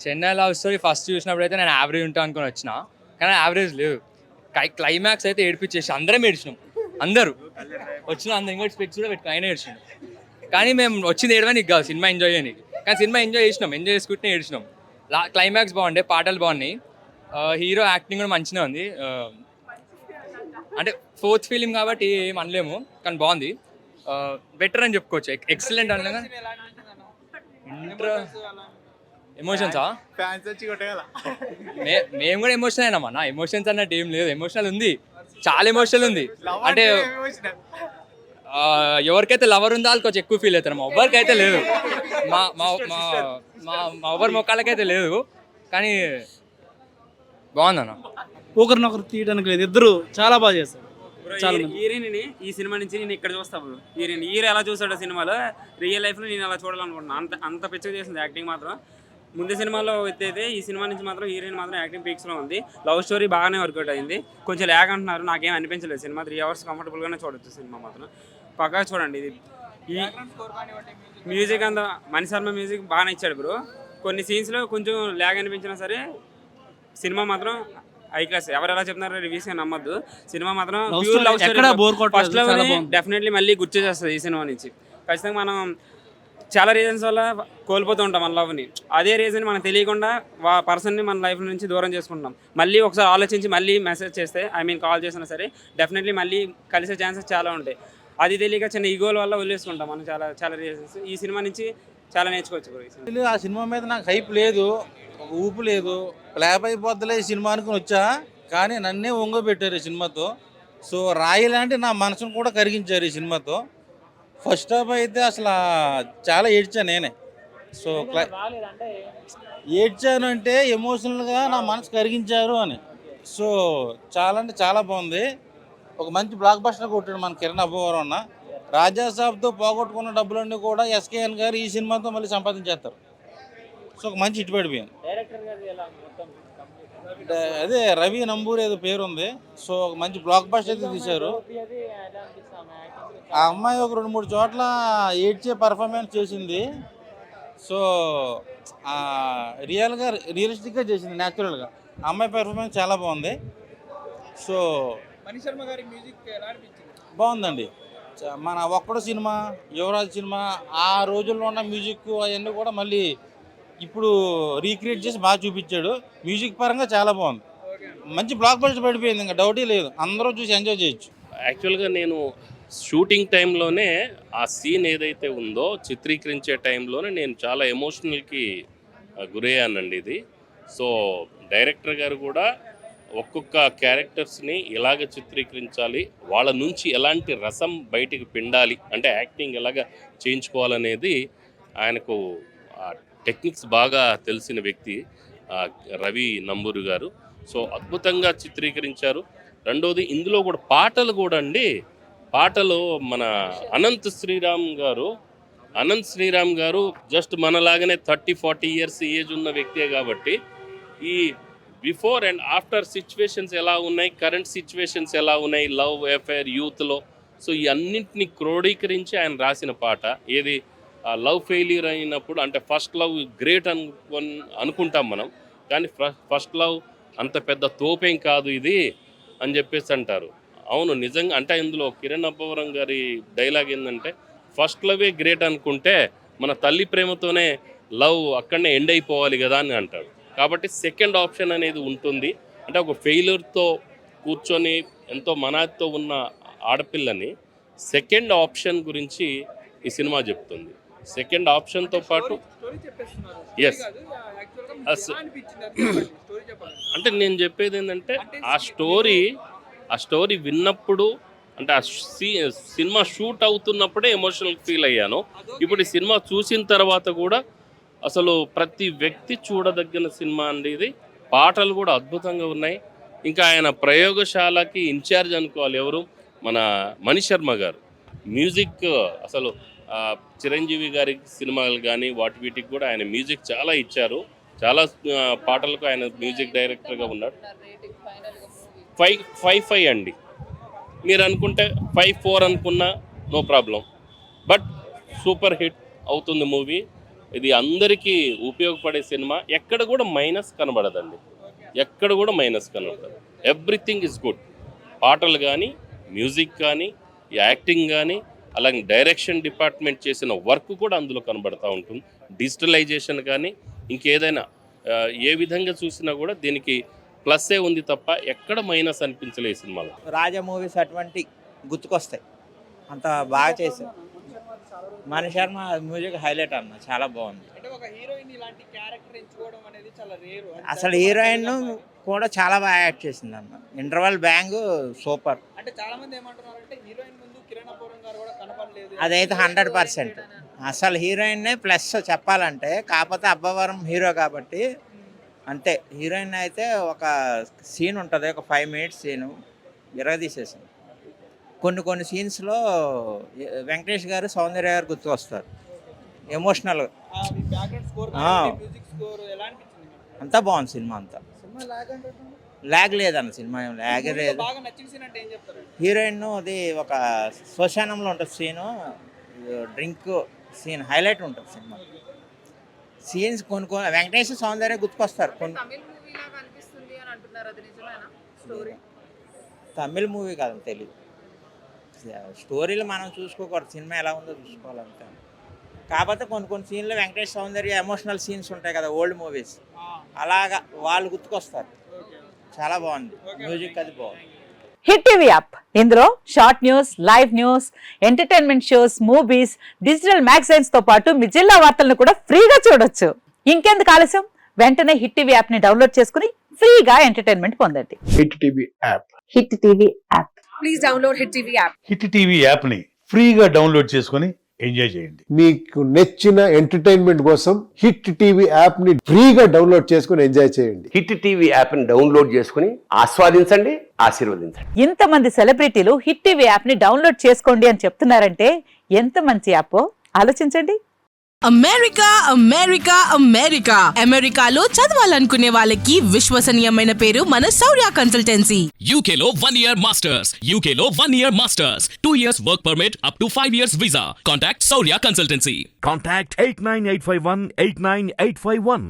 Chennai love story first చూసినప్పుడు అయితే నేను యావరేజ్ ఉంటా అనుకుని వచ్చిన, కానీ యావరేజ్ లేదు. క్లైమాక్స్ అయితే ఏడిపించేసి అందరం ఏడ్చినాం. అందరూ వచ్చిన అందరం ఇంకోటి స్పెక్స్ కూడా పెట్టుకుని ఆయన ఏడ్చినాం. కానీ మేము వచ్చింది ఏడవనికి కాదు, సినిమా ఎంజాయ్ చేయడానికి. కానీ సినిమా ఎంజాయ్ చేసినాం, ఎంజాయ్ చేసుకుంటే ఏడ్చినాం. క్లైమాక్స్ బాగుండే, పాటలు బాగున్నాయి, హీరో యాక్టింగ్ కూడా మంచిగా ఉంది. అంటే ఫోర్త్ ఫిలిం కాబట్టి ఏం అనలేము, కానీ బాగుంది. బెటర్ అని చెప్పుకోవచ్చు, ఎక్సలెంట్ అనలేము. ఇంట్రో ఎమోషన్సా? మేము కూడా ఎమోషన్ అయినామా? నా ఎమోషన్స్ అన్నట్టు ఏం లేదు, ఎమోషనల్ ఉంది, చాలా ఎమోషనల్ ఉంది. అంటే ఎవరికైతే లవర్ ఉందో వాళ్ళకి కొంచెం ఎక్కువ ఫీల్ అవుతారు, మా ఎవ్వరికైతే లేదు, మా మా మా మా ఎవరి మొక్కలకైతే లేదు. కానీ బాగుందన్న. ఒకరినొకరు తీయడానికి లేదు, ఇద్దరు చాలా బాగా చేస్తారు. చాలా మంది. హీరోయిన్ని ఈ సినిమా నుంచి నేను ఇక్కడ చూస్తాను. హీరో ఎలా చూసాడో సినిమాలో రియల్ లైఫ్లో నేను అలా చూడాలనుకుంటున్నాను. అంత పిక్చర్ చేసింది యాక్టింగ్ మాత్రం. ముందు సినిమాలో అయితే ఈ సినిమా నుంచి మాత్రం హీరోయిన్ మాత్రం యాక్టింగ్ పీక్స్లో ఉంది. లవ్ స్టోరీ బాగానే వర్కౌట్ అయింది. కొంచెం ల్యాగ్ అంటున్నారు, నాకేం అనిపించలేదు. సినిమా 3 hours కంఫర్టబుల్గానే చూడొచ్చు. సినిమా మాత్రం పక్కా చూడండి. ఇది ఈ మ్యూజిక్ అంతా మణి శర్మ మ్యూజిక్ బాగానే ఇచ్చాడు బ్రో. కొన్ని సీన్స్లో కొంచెం ల్యాగ్ అనిపించినా సరే సినిమా మాత్రం హై క్లాస్. ఎవరు ఎలా చెప్తున్నారో రివ్యూస్ నమ్మద్దు. సినిమా మాత్రం pure love story. First love definitely మళ్ళీ గుర్తు చేస్తుంది ఈ సినిమా నుంచి. ఖచ్చితంగా మనం చాలా రీజన్స్ వల్ల కోల్పోతూ ఉంటాం మన లవ్ని. అదే రీజన్ మనకు తెలియకుండా పర్సన్ని మన లైఫ్ నుంచి దూరం చేసుకుంటాం. మళ్ళీ ఒకసారి ఆలోచించి మళ్ళీ మెసేజ్ చేస్తే, కాల్ చేసినా సరే డెఫినెట్లీ మళ్ళీ కలిసే ఛాన్సెస్ చాలా ఉంటాయి. అది తెలియక చిన్న ఈగోల వల్ల వదిలేసుకుంటాం మనం చాలా రీజన్స్. ఈ సినిమా నుంచి చాలా నేర్చుకోవచ్చు. ఆ సినిమా మీద నాకు హైప్ లేదు, ఒక ఊపు లేదు, ఫ్లాప్ అయిపోద్దులే ఈ సినిమా అనుకుని వచ్చా, కానీ నన్నే ఒంగోబెట్టారు ఈ సినిమాతో. సో రాయిలాంటి నా మనసును కూడా కరిగించారు ఈ సినిమాతో. ఫస్ట్ హాఫ్ అయితే అసలు చాలా ఏడ్చాను నేనే. సో ఏడ్చాను అంటే ఎమోషనల్గా నా మనసు కరిగించారు అని. సో చాలా అంటే చాలా బాగుంది. ఒక మంచి బ్లాక్ బస్టర్ కొట్టాడు మన కిరణ్ అబ్బవరం అన్న. రాజాసాబ్తో పోగొట్టుకున్న డబ్బులన్నీ కూడా ఎస్కేఎన్ గారు ఈ సినిమాతో మళ్ళీ సంపాదించేస్తారు. సో ఒక మంచి హిట్ పడిపోయింది. అదే రవి నంబూరి ఏదో పేరు ఉంది. సో ఒక మంచి బ్లాక్ బస్టర్ అయితే తీశారు. ఆ అమ్మాయి ఒక 2-3 చోట్ల ఏడ్చే పర్ఫార్మెన్స్ చేసింది. సో రియలిస్టిక్గా చేసింది, న్యాచురల్గా. ఆ అమ్మాయి పర్ఫార్మెన్స్ చాలా బాగుంది. సో బాగుందండి. మన ఒక్కడు సినిమా, యువరాజ్ సినిమా, ఆ రోజుల్లో ఉన్న మ్యూజిక్ అవన్నీ కూడా మళ్ళీ ఇప్పుడు రీక్రియేట్ చేసి బాగా చూపించాడు. మ్యూజిక్ పరంగా చాలా బాగుంది, మంచి బ్లాక్ బస్టర్ పడిపోయింది, ఇంకా డౌటే లేదు, అందరూ చూసి ఎంజాయ్ చేయొచ్చు. యాక్చువల్గా నేను షూటింగ్ టైంలోనే ఆ సీన్ ఏదైతే ఉందో చిత్రీకరించే టైంలోనే నేను చాలా ఎమోషనల్కి గురయ్యానండి ఇది. సో డైరెక్టర్ గారు కూడా ఒక్కొక్క క్యారెక్టర్స్ని ఎలాగ చిత్రీకరించాలి, వాళ్ళ నుంచి ఎలాంటి రసం బయటికి పిండాలి, అంటే యాక్టింగ్ ఎలాగ చేయించుకోవాలనేది ఆయనకు టెక్నిక్స్ బాగా తెలిసిన వ్యక్తి రవి నంబూరి గారు. సో అద్భుతంగా చిత్రీకరించారు. రెండోది ఇందులో కూడా పాటలు కూడా అండి, పాటలు మన అనంత్ శ్రీరామ్ గారు జస్ట్ మనలాగానే 30-40 years ఏజ్ ఉన్న వ్యక్తే కాబట్టి ఈ బిఫోర్ అండ్ ఆఫ్టర్ సిచ్యువేషన్స్ ఎలా ఉన్నాయి, కరెంట్ సిచ్యువేషన్స్ ఎలా ఉన్నాయి, లవ్ అఫైర్ యూత్లో, సో ఈ అన్నింటినీ క్రోడీకరించి ఆయన రాసిన పాట. ఏది లవ్ ఫెయిల్యూర్ అయినప్పుడు, అంటే ఫస్ట్ లవ్ గ్రేట్ అనుకుంటాం మనం, కానీ ఫస్ట్ లవ్ అంత పెద్ద తోపేం కాదు ఇది అని చెప్పేసి అంటారు. అవును, నిజంగా. అంటే ఇందులో కిరణ్ అబ్బవరం గారి డైలాగ్ ఏంటంటే, ఫస్ట్ లవే గ్రేట్ అనుకుంటే మన తల్లి ప్రేమతోనే లవ్ అక్కడనే ఎండ్ అయిపోవాలి కదా అని అంటాడు. కాబట్టి సెకండ్ ఆప్షన్ అనేది ఉంటుంది. అంటే ఒక ఫెయిల్యూర్తో కూర్చొని ఎంతో మనాతో ఉన్న ఆడపిల్లని సెకండ్ ఆప్షన్ గురించి ఈ సినిమా చెప్తుంది. సెకండ్ ఆప్షన్తో పాటు ఎస్, అంటే నేను చెప్పేది ఏంటంటే ఆ స్టోరీ విన్నప్పుడు, అంటే ఆ సినిమా షూట్ అవుతున్నప్పుడే ఎమోషనల్ ఫీల్ అయ్యాను. ఇప్పుడు ఈ సినిమా చూసిన తర్వాత కూడా అసలు ప్రతి వ్యక్తి చూడదగిన సినిమా అండి ఇది. పాటలు కూడా అద్భుతంగా ఉన్నాయి. ఇంకా ఆయన ప్రయోగశాలకి ఇన్ఛార్జ్ అనుకోవాలి ఎవరు, మన మణి శర్మ గారు. మ్యూజిక్ అసలు చిరంజీవి గారి సినిమాలు కానీ వీటికి కూడా ఆయన మ్యూజిక్ చాలా ఇచ్చారు. చాలా పాటలకు ఆయన మ్యూజిక్ డైరెక్టర్గా ఉన్నాడు. 5 అండి. మీరు అనుకుంటే 5-4 అనుకున్నా no problem, but super hit అవుతుంది మూవీ. ఇది అందరికీ ఉపయోగపడే సినిమా. ఎక్కడ కూడా మైనస్ కనబడదండి, ఎక్కడ కూడా మైనస్ కనబడదు. Everything is good. పాటలు కానీ, మ్యూజిక్ కానీ, యాక్టింగ్ కానీ, అలాగే డైరెక్షన్ డిపార్ట్మెంట్ చేసిన వర్క్ కూడా అందులో కనబడతా ఉంటుంది. డిజిటలైజేషన్ కానీ ఇంకేదైనా ఏ విధంగా చూసినా కూడా దీనికి ప్లస్సే ఉంది తప్ప ఎక్కడ మైనస్ అనిపించలేదు ఈ సినిమాలో. రాజా మూవీస్ అటువంటి గుర్తుకొస్తాయి, అంత బాగా చేశారు. మన శర్మ మ్యూజిక్ హైలైట్ అన్న, చాలా బాగుంది. అసలు హీరోయిన్ కూడా చాలా బాగా యాక్ట్ చేసింది అన్న. Interval bang super. అదైతే 100%. అసలు హీరోయిన్నే ప్లస్ చెప్పాలంటే. కాకపోతే అబ్బవరం హీరో కాబట్టి అంతే. హీరోయిన్ అయితే ఒక సీన్ ఉంటుంది, ఒక 5 minutes సీను విరగదీసేసింది. కొన్ని సీన్స్లో వెంకటేష్ గారు, సౌందర్య గారు గుర్తుకొస్తారు ఎమోషనల్. అంతా బాగుంది సినిమా అంతా. ల్యాగ్ లేదన్న, సినిమా ఏం ల్యాగ్ లేదు. హీరోయిన్ అది ఒక శ్మశానంలో ఉంటుంది సీను, డ్రింక్ సీన్ హైలైట్ ఉంటుంది సినిమా. సీన్స్ కొన్ని వెంకటేష్, సౌందర్య గుర్తుకొస్తారు. తమిళ్ మూవీ కాదని తెలియదు. స్టోరీలు మనం చూసుకోకూడదు, సినిమా ఎలా ఉందో చూసుకోవాలంటే. కాకపోతే కొన్ని సీన్లు వెంకటేష్, సౌందర్య ఎమోషనల్ సీన్స్ ఉంటాయి కదా ఓల్డ్ మూవీస్, అలాగా వాళ్ళు గుర్తుకొస్తారు. చాలా బాగుంది మ్యూజిక్, అది బాగుంది. హిట్ టీవీ యాప్, ఇందులో short news, live news, entertainment shows, movies, digital magazines తో పాటు మీ జిల్లా వార్తలను కూడా ఫ్రీగా చూడొచ్చు. ఇంకెందుకు ఆలస్యం, వెంటనే హిట్ టీవీ యాప్ ని డౌన్లోడ్ చేసుకుని ఫ్రీగా ఎంటర్టైన్మెంట్ పొందండి. Hit TV app. Hit TV app. Please download hit TV app. Hit TV యాప్ని ఫ్రీగా డౌన్లోడ్ చేసుకొని ఎంజాయ్ చేయండి. మీకు నచ్చిన ఎంటర్టైన్మెంట్ కోసం హిట్ టీవీ యాప్ ని ఫ్రీగా డౌన్లోడ్ చేసుకొని ఎంజాయ్ చేయండి. హిట్ టీవీ యాప్ ని డౌన్లోడ్ చేసుకుని ఆస్వాదించండి, ఆశీర్వదించండి. ఇంతమంది సెలబ్రిటీలు హిట్ టీవీ యాప్ ని డౌన్లోడ్ చేసుకోండి అని చెప్తున్నారంటే ఎంత మంచి యాప్ ఆలోచించండి. అమెరికా అమెరికా అమెరికా అమెరికాలో చదవాలనుకునే వాళ్ళకి విశ్వసనీయమైన పేరు మన శౌర్య కన్సల్టెన్సీ. UK లో 1 year masters, UK లో 1 year masters, 2 years work permit up to 5 years visa. Contact Saurya Consultancy. Contact 89851 89851.